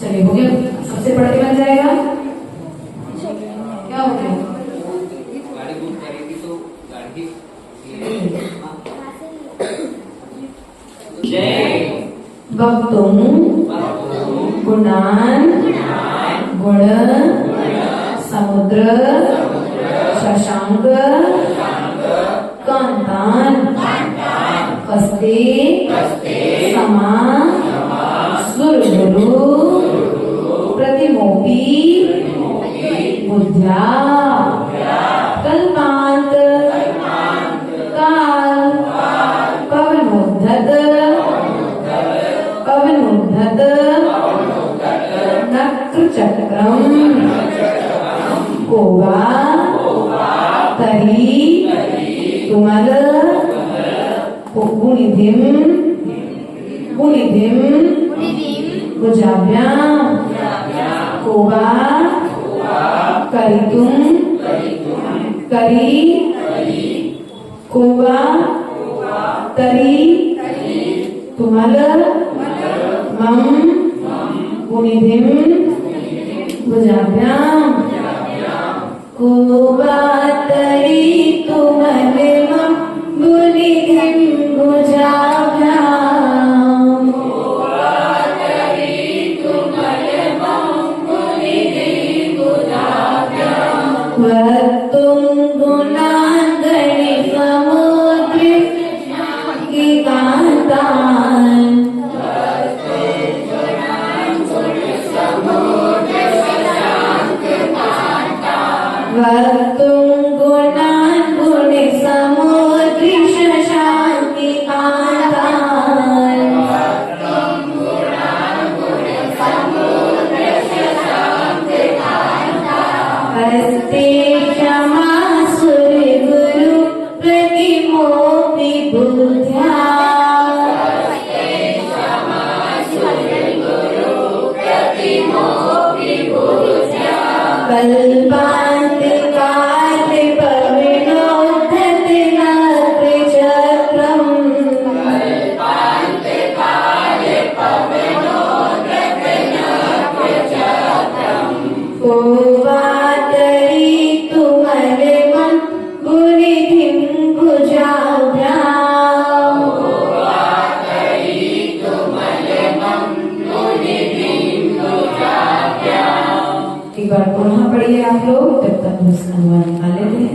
चलिए हो गया, सबसे पढ़ के बन जाएगा। क्या हो गया? गाड़ी बुक करी थी तो गाड़ी वक्तुम गुणान गुण समुद्र शशांक कांतान कस्ते समा सुरगुरु प्रतिमोपी बुद्ध्या कल्पांत काल पवनोद्धत नक्र चक्रम कोवा तरी तुमल गुणिधिम गुजाभ्याम कोवा करितुम करी कोवा तरी तुमल मम गुणिधिम गुजाभ्याम कोवा तरी तुमल मम गुणिधिम गुजाभ्याम वक्तुम गुणान गणे समुद्र की कांतान वक्तुम गुणान गुणे समुद्र शशांक कांतान हस्ते क्षमा सुरगुरु प्रतिमोपि बुद्ध्या कल्पांत काल पवनोद्धत नक्र चक्रम कोवा तरी तुमल मम गुणिधिम गुजाभ्याम एक बार पुनः पढ़िए आप लोग, तब तक हम इसका अनुवाद निकाल लेते हैं।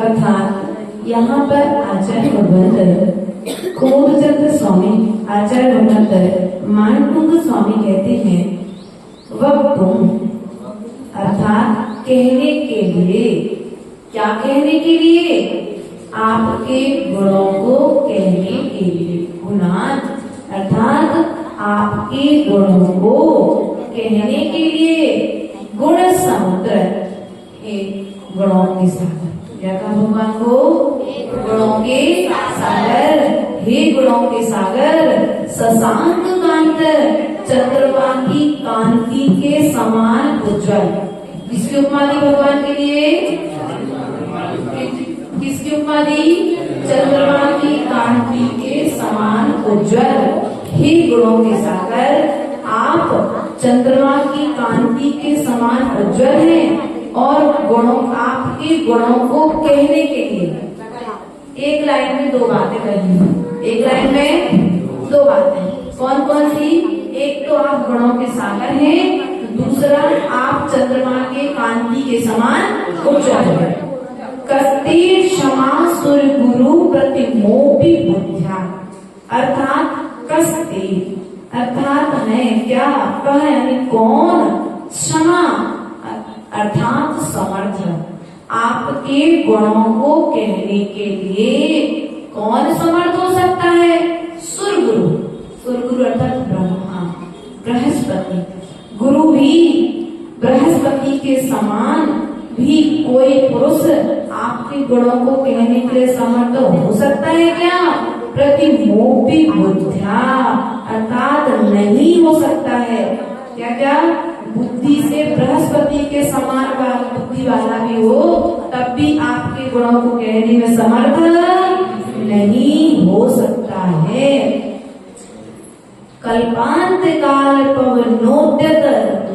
अर्थात यहाँ पर आचार्य भगवंतर खोडचंद्र स्वामी आचार्य भगवंतर मानकुंग स्वामी कहते हैं वक्तुम अर्थात कहने के लिए। क्या कहने के लिए? आपके गुणों को कहने के लिए। गुणान अर्थात आपके गुणों को कहने के लिए। गुण समुद्र गुणों के सागर। क्या कहा भगवान को? गुणों के सागर। हे गुणों के सागर शशांक कांत चंद्रमा की कांति के समान उज्जवल। किसकी उपमा दी भगवान के लिए? किसकी उपमा दी? चंद्रमा की कांति के समान उज्जवल। हे गुणों के सागर आप चंद्रमा की कांति के समान उज्जवल हैं और गुणों आपके गुणों को कहने के लिए। एक लाइन में दो बातें करनी है। एक लाइन में दो बातें कौन कौन सी? एक तो आप गुणों के सागर हैं, दूसरा आप चंद्रमा के कांति के समान उज्जवल हैं। कस्ते क्षमा सुर गुरु प्रतिमोपि बुद्ध्या अर्थात कस्ते अर्थात है क्या? कह यानी कौन? क्षमा अर्थात समर्थ। आपके गुणों को कहने के लिए कौन समर्थ हो सकता है? सुरगुरु। सुरगुरु अर्थात ब्रह्मा बृहस्पति। बृहस्पति। गुरु भी बृहस्पति के समान भी कोई पुरुष आपके गुणों को कहने के लिए समर्थ हो सकता है क्या? प्रतिमोपी बुद्धिया, अर्थात नहीं हो सकता है। क्या क्या? बुद्धि से बृहस्पति के समान बुद्धि वाला भी हो तब भी आपके गुणों को कहने में समर्थ नहीं हो सकता है। कल्पांत काल पवनोद्यत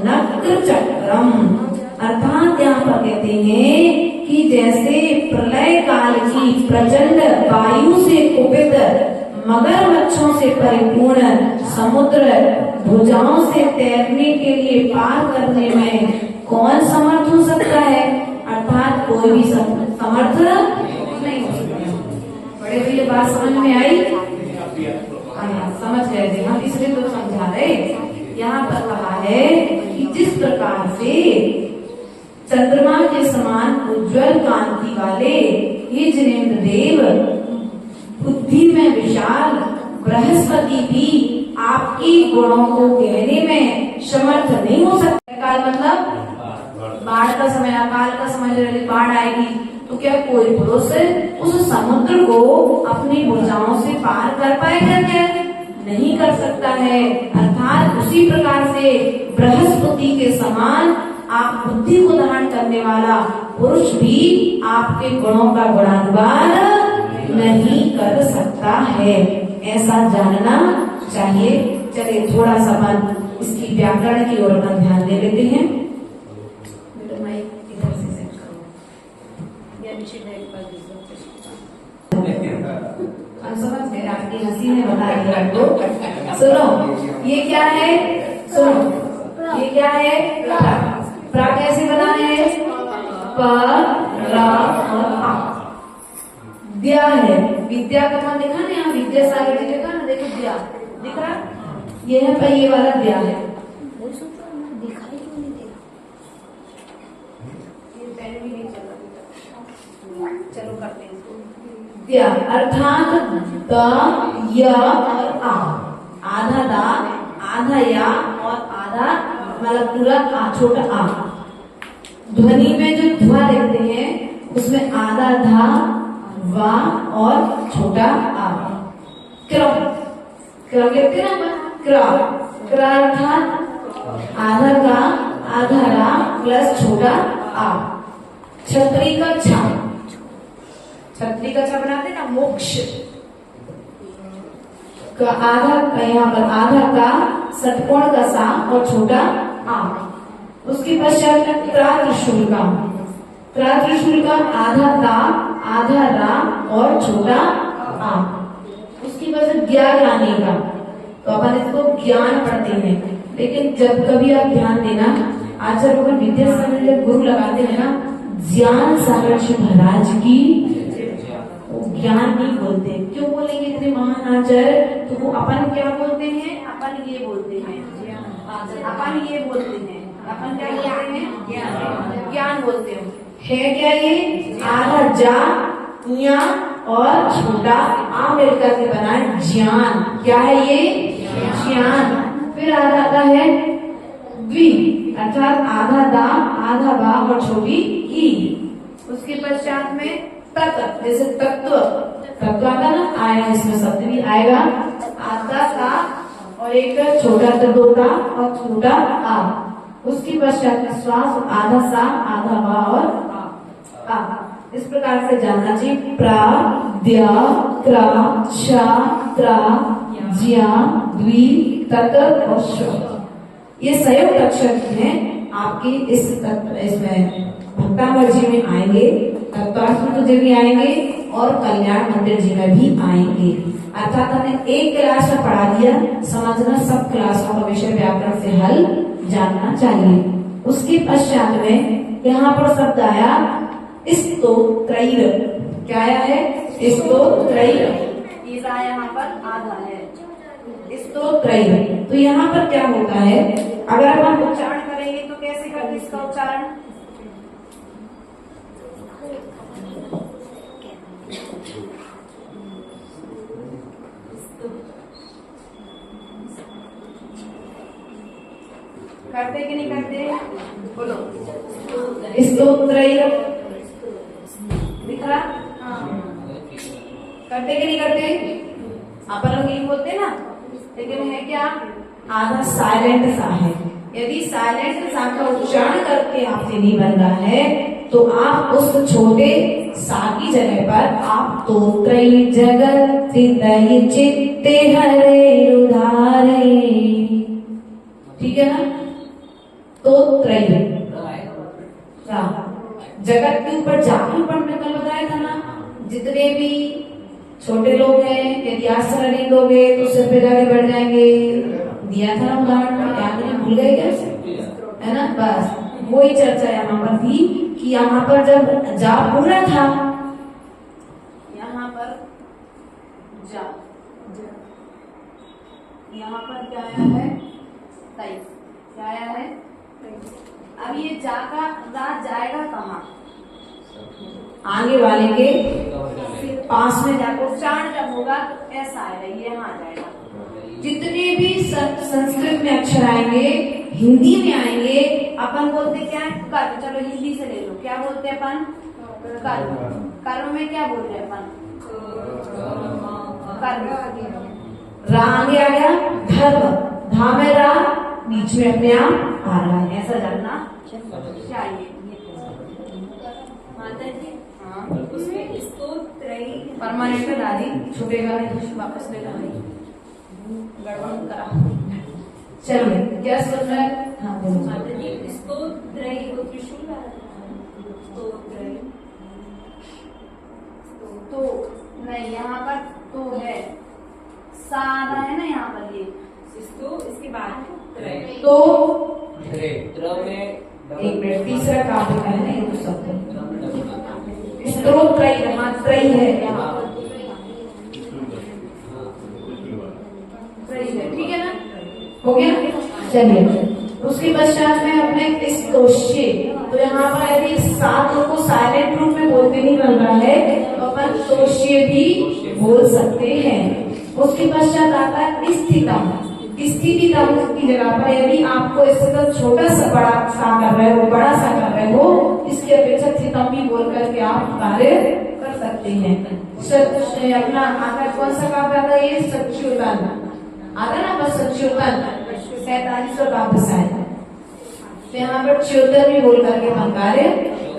नक्र चक्रम, अर्थात यहाँ पर कहते हैं कि जैसे प्रलय काल की प्रचंड वायु से कुपित मगरमच्छों से परिपूर्ण समुद्र भुजाओं से तैरने के लिए पार करने में कौन समर्थ हो सकता है? अर्थात कोई भी समर्थ नहीं हो सकता। बड़े भैया बात समझ में आई? समझ गए थे हम, इसलिए तो समझा रहे। यहाँ पर कहा है कि जिस प्रकार से चंद्रमा के समान उज्जवल कांति वाले ये जिनेन्द्र देव बुद्धि में विशाल बृहस्पति भी आपके गुणों को कहने में समर्थ नहीं हो सकता। काल मतलब बाढ़ का समय, अकाल का समय, बाढ़ आएगी तो क्या कोई पुरुष उस समुद्र को अपनी भुजाओं से पार कर पाएगा? क्या नहीं कर सकता है। अर्थात उसी प्रकार से बृहस्पति के समान आप बुद्धि को धारण करने वाला पुरुष भी आपके गुणों का गुणानुवाद नहीं कर सकता है। ऐसा जानना चाहिए। चलिए थोड़ा सा मन इसकी व्याकरण की ओर अपन ध्यान दे लेते हैं। इधर से सेट करो। हम समझ गए, आपकी हंसी ने बता दिया आपको। सुनो ये क्या है? सुनो ये क्या है? प्रा कैसे बना है? प र और आ। द्या है, विद्या का मन देखा ना, यहाँ विद्या सागर जी देखा ना, देखो द्या दिख रहा, ये है पर ये वाला द्या है। दिखाई क्यों नहीं दे रहा? ये पेन भी नहीं चल रहा। चलो करते हैं। द्या अर्थात द, य और आ। आधा दा, आधा या और आधा मतलब पूरा आ, छोटा आ। ध्वनि में जो ध्वा देखते हैं उसमें आधा धा, वा और छोटा आ। क्रम कहते हैं ना, क्र अर्थात आधा का आधा रा प्लस छोटा आ। छतरी का छा, छतरी का छा बनाते ना, मोक्ष का आधा, यहाँ पर आधा का षटकोण का सा और छोटा आ। उसके पश्चात त्रिशूल का, त्रिशूल का आधा ता, आधा रा और छोटा आ। उसकी वजह ज्ञान का, तो अपन इसको ज्ञान पढ़ते हैं। लेकिन जब कभी आप ध्यान देना, आचार्य विद्या सागर जब गुरु लगाते हैं ना, ज्ञान सागर जी महाराज की ज्ञान नहीं बोलते। क्यों बोलेंगे इतने महान आचार्य? तो वो अपन क्या बोलते हैं? अपन ये बोलते हैं, अपन ये बोलते हैं, अपन क्या बोलते हैं? ज्ञान बोलते हैं। है क्या ये? आधा जा या और छोटा आ मिलकर के बना ज्ञान। क्या है ये? ज्ञान। फिर आधा आता है द्वि, अर्थात आधा दा, आधा बा और छोटी ई। उसके पश्चात में तत्व, जैसे तत्व, तत्व आता ना, आया इसमें शब्द भी आएगा। आधा का और एक छोटा तोता और छोटा आ। उसके पश्चात में श्वास, आधा सा, आधा वा और आ। इस प्रकार से जानना चाहिए। प्रा, द्या, क्रा, शा, त्रा, ज्या, द्वि, तत् और श। ये संयुक्त अक्षर हैं आपकी इस तत्व, इसमें भक्तामर जी में आएंगे, तत्वार्थ जी भी आएंगे और कल्याण मंदिर जी में भी आएंगे। अर्थात हमने एक क्लास में पढ़ा दिया, समझना सब क्लासों का विषय व्याकरण से हल जानना चाहिए। उसके पश्चात में यहाँ पर शब्द आया स्तोत्रैर। क्या आया है? स्तोत्रैर। यहाँ पर आधा है स्तोत्रैर। तो यहाँ पर क्या होता है, अगर हम उच्चारण करेंगे तो कैसे करेंगे इसका उच्चारण? करते कि नहीं करते? बोलो। स्तोत्रैः दिख रहा? करते कि नहीं करते? अपन लोग यही बोलते ना, लेकिन है क्या, आधा साइलेंट सा है। यदि साइलेंट सा का उच्चारण करके आपसे नहीं बन रहा है तो आप उस छोटे सा की जगह पर आप तोत्रैः जगत् स्थितैः चित्ते हरे उधारे, ठीक है ना? तोत्रैः जगत के ऊपर जाके ऊपर में कल बताया था ना, जितने भी छोटे लोग हैं यदि आसन नहीं दोगे तो सिर पे जाके बैठ जाएंगे, दिया था ना उदाहरण में, याद नहीं, भूल गए क्या? है ना? बस वही चर्चा यहाँ पर थी कि यहाँ पर जब जा पूरा था, यहाँ पर जा, यहाँ पर क्या आया है? तई। क्या आया है? अब ये जा का रात जाएगा कहाँ? आगे वाले के पास में जाकर उच्चारण जब होगा तो ऐसा आएगा, ये यहाँ आ जाएगा। जितने भी संस्कृत में अक्षर आएंगे, हिंदी में आएंगे, अपन बोलते क्या है? कर्म। चलो हिंदी से ले लो, क्या बोलते हैं अपन? कर्म। कर्म में क्या बोलते हैं अपन? कर्म। रा आगे आ गया, धर्म। धा में रा, बीच में अपने आप आ रहा है, ऐसा जानना चाहिए। माता जी, हाँ, उसमें स्तोत्रैः परमानेंट ला दी, छूटेगा नहीं तो वापस लेना नहीं, गड़बड़ करा। चलिए क्या सुन रहे हैं? हाँ बोलो। माता जी, स्तोत्रैः वो त्रिशूल वाला था। स्तोत्रैः तो नहीं, यहाँ पर तो है, सारा है ना यहाँ पर, ये स्तो इसके बाद त्रैः। तो त्र में एक मिनट, तीसरा काव्य का है ना ये तो शब्द, स्तोत्रैः त्रैः है यहाँ, त्रैः है, ठीक है ना? हो गया? चलिए उसके पश्चात में अपने स्तोष्ये, तो यहाँ पर यदि सात को साइलेंट रूप में बोलते नहीं बन रहा है तो अपन स्तोष्ये भी बोल सकते हैं। उसके पश्चात आता है स्थितम। स्थिति तम की जगह पर यदि आपको इससे तो छोटा सा बड़ा सा कर रहे हो, बड़ा सा कर रहे हो, इसकी अपेक्षा स्थितम भी बोल करके आप कार्य कर सकते हैं। अपना आता कौन सा काव्य आता है? ये सच्युतन आता ना, बस सच्युतन 47 काव्य सा है, तो यहाँ पर च्युतन भी बोल करके हम कार्य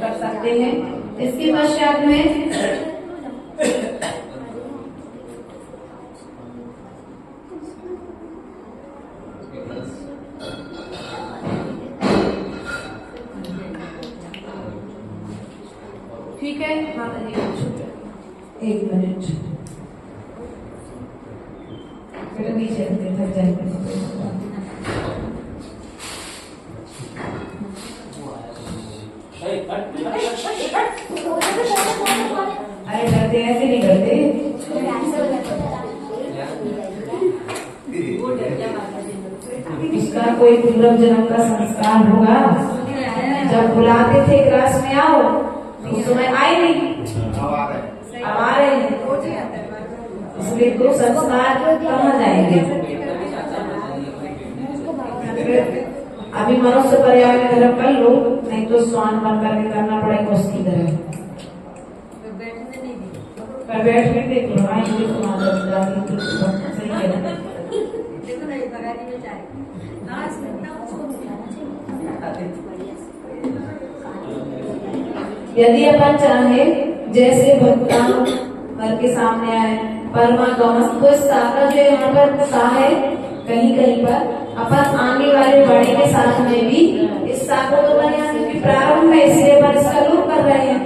कर सकते हैं। इसके पश्चात में ठीक है, माता जी एक मिनट, बेटा नीचे थक जाएंगे। अरे करते ऐसे नहीं करते, इसका कोई पूर्व जन्म का संस्कार होगा। जब बुलाते थे क्लास में आओ, उस समय आए नहीं, अब आ रहे हैं, इसलिए तो संस्कार कहाँ जाएंगे? अभी मनुष्य पर्यावरण धर्म कर लो, नहीं तो स्वान बन करके करना पड़ेगा उसकी तरह। पर बैठ के देख लो, आई सही है। यदि अपन चाहे जैसे भगवान घर के सामने आए परमागमस, तो इस सा का जो यहाँ पर सा है कहीं कहीं पर अपन आने वाले बड़े के साथ में भी इस सा को तो बने, क्योंकि प्रारंभ में इसलिए अपन इसका लोप कर रहे हैं,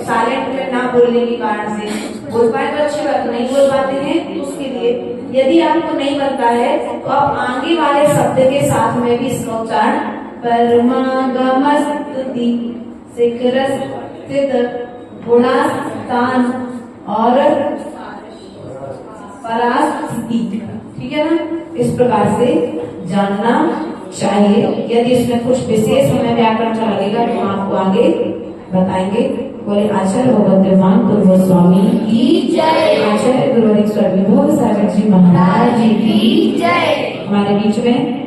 साइलेंट में ना बोलने के कारण से। बोल पाए तो अच्छी बात, नहीं बोल पाते हैं तो उसके लिए यदि आपको नहीं बनता है तो आप आगे वाले शब्द के साथ में भी इसका उच्चारण परमागमस्ति स्थित गुणास्थान और परास्थिति, ठीक है ना? इस प्रकार से जानना चाहिए। यदि इसमें कुछ विशेष हमें व्याकरण का लगेगा तो हम आपको आगे बताएंगे। बोले आचार्य भगवंतमान पूर्व स्वामी की जय, आचार्य गुरुवरिक स्वर्गीय भोग सागर जी महाराज जी की जय। हमारे बीच में